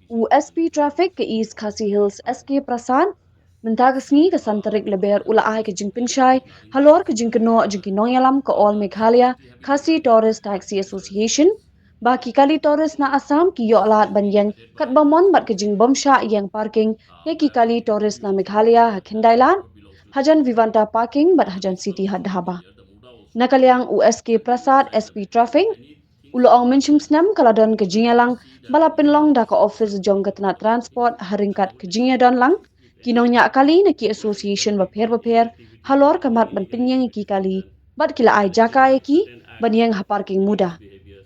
USP Traffic ke East Khasi Hills SK Prasan mentagasngi ke santarik leber ulaai ke jingpinshai halor ke jingkeno jingkinong yalam ke all Meghalaya Khasi Tourist Taxi Association baki kali tourist na Assam ki yo alat banyang kat bamon bat ke jing bomsha yang parking ye ki kali tourist na Meghalaya hakindailan hajan Vivanta parking bat hajan city hadhaba nakaliang USK Prasad SP Traffic Uloong mention snam kaladon kejinya lang balapin long da ka office jong katna transport haringkat kejinya don lang kinongnya kali na ki association baper halor kamat ban pinyang ki kali bat kila ai jaka ki baniang ha parking muda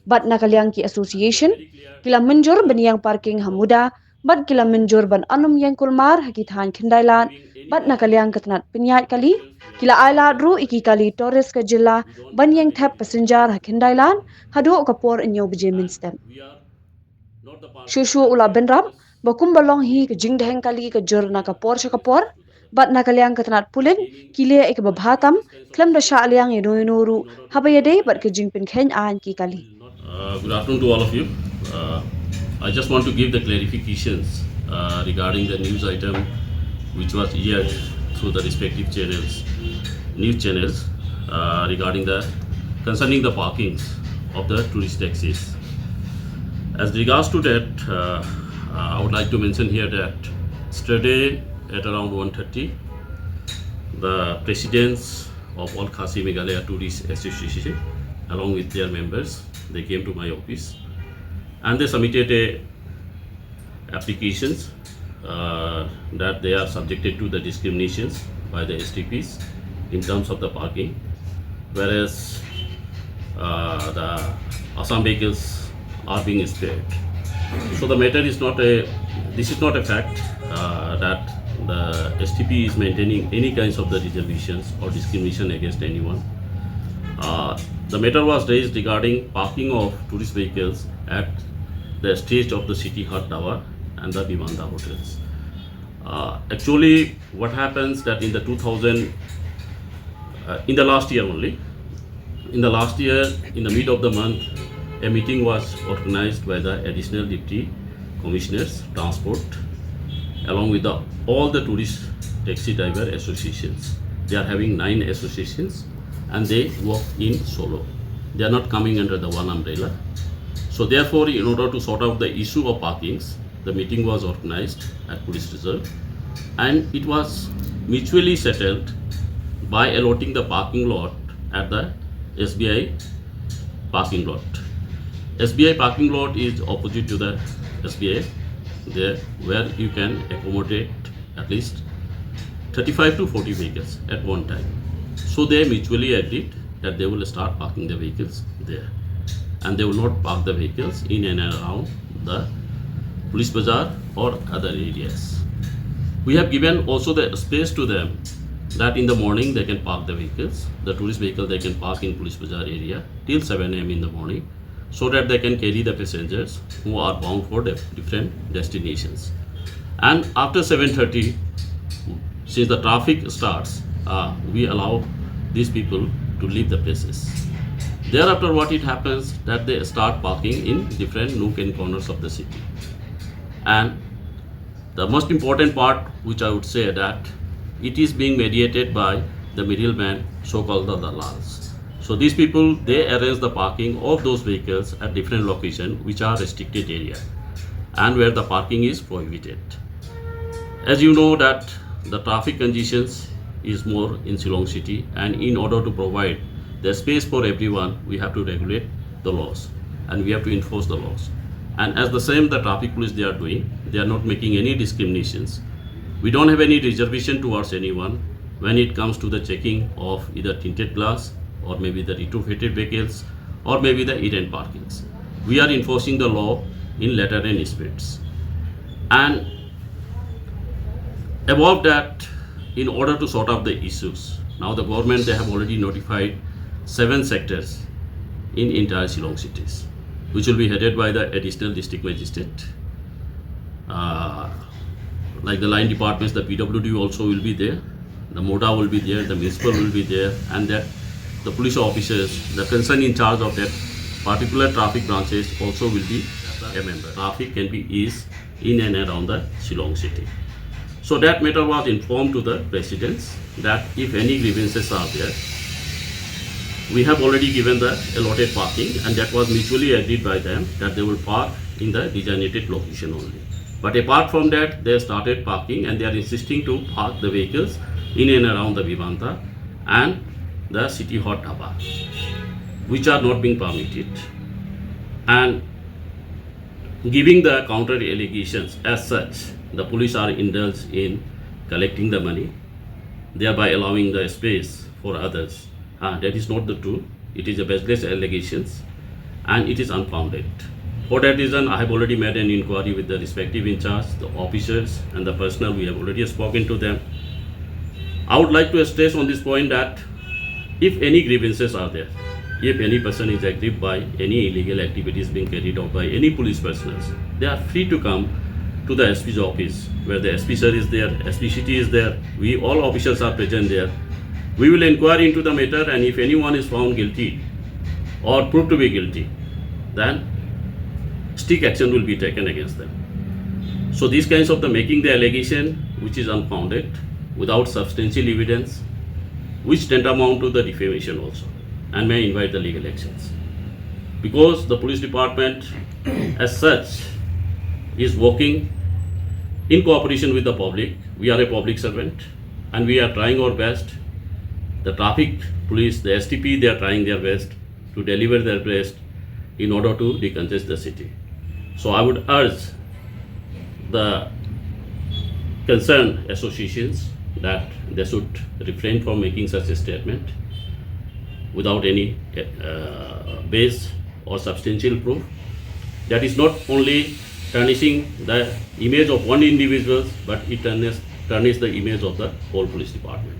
bat nakaliang ki association kila menjur baniang parking ha muda bat kila menjur ban anum yang kulmar hakit han kendailan bat nakaliang katna pinyat kali kila aila ru iki kali tourist ke jilla banyang tap passenger hakindailan hadu kapor inyo bejemin stem shushu ula benram bakum balong hi ke jingdheng kali ke jur na kapor bat nakaliang ke Tnad Pulit kile ek Bha Tam Khlem Da Shah Liang Iano Ruh habayade bat ke jingpin khen an ki kali Good afternoon to all of you. I just want to give the clarifications regarding the news item which was aired through the respective channels, news channels regarding the concerning the parkings of the tourist taxis. As regards to that, I would like to mention here that yesterday at around 1:30, the presidents of all Khasi Meghalaya Tourist Association, along with their members, they came to my office and they submitted applications that they are subjected to the discriminations by the STPs in terms of the parking, whereas the Assam vehicles are being spared. So the matter is not this is not a fact that the STP is maintaining any kinds of the reservations or discrimination against anyone. The matter was raised regarding parking of tourist vehicles at the stage of the City Hut Tower and the Vivanta hotels. Actually, what happens that in the 2000, in the last year only, in the mid of the month, a meeting was organized by the additional deputy commissioners, transport, along with all the tourist taxi driver associations. They are having 9 associations and they work in solo. They are not coming under the one umbrella. So therefore, in order to sort out the issue of parkings, the meeting was organized at Police Reserve and it was mutually settled by allotting the parking lot at the SBI parking lot. SBI parking lot is opposite to the SBI, there where you can accommodate at least 35 to 40 vehicles at one time. So they mutually agreed that they will start parking the vehicles there and they will not park the vehicles in and around the Police Bazaar or other areas. We have given also the space to them that in the morning they can park the vehicles, the tourist vehicle they can park in Police Bazaar area till 7 am in the morning, so that they can carry the passengers who are bound for different destinations. And after 7:30, since the traffic starts, we allow these people to leave the places. Thereafter, what it happens that they start parking in different nook and corners of the city. And the most important part, which I would say, that it is being mediated by the middleman, so-called the dalals. So these people, they arrange the parking of those vehicles at different locations which are restricted area and where the parking is prohibited. As you know that the traffic congestions is more in Shillong city, and in order to provide the space for everyone, we have to regulate the laws and we have to enforce the laws. And as the same the traffic police they are doing, they are not making any discriminations. We don't have any reservation towards anyone when it comes to the checking of either tinted glass or maybe the retrofitted vehicles or maybe the errant parkings. We are enforcing the law in letter and spirits. And above that, in order to sort out the issues, now the government, they have already notified 7 sectors in entire Shillong cities, which will be headed by the additional district magistrate. Like the line departments, the PWD also will be there, the MODA will be there, the municipal will be there, and that the police officers, the concern in charge of that particular traffic branches also will be a member. Traffic can be eased in and around the Shillong city. So that matter was informed to the residents that if any grievances are there, we have already given the allotted parking, and that was mutually agreed by them that they will park in the designated location only. But apart from that, they started parking and they are insisting to park the vehicles in and around the Vivanta and the city hot dhaba, which are not being permitted. And giving the counter allegations as such, the police are indulged in collecting the money, thereby allowing the space for others. That is not the truth. It is a baseless allegations and it is unfounded. For that reason, I have already made an inquiry with the respective in charge, the officers and the personnel. We have already spoken to them. I would like to stress on this point that if any grievances are there, if any person is aggrieved by any illegal activities being carried out by any police personnel, they are free to come to the SP's office, where the SP sir is there, SP city is there, we all officials are present there. We will inquire into the matter, and if anyone is found guilty or proved to be guilty, then strict action will be taken against them. So these kinds of the making the allegation which is unfounded without substantial evidence, which tantamount to the defamation also, and may invite the legal actions. Because the police department as such is working in cooperation with the public. We are a public servant and we are trying our best. The traffic police, the STP, they are trying their best to deliver their best in order to decongest the city. So I would urge the concerned associations that they should refrain from making such a statement without any base or substantial proof. That is not only tarnishing the image of one individual, but it tarnishes the image of the whole police department.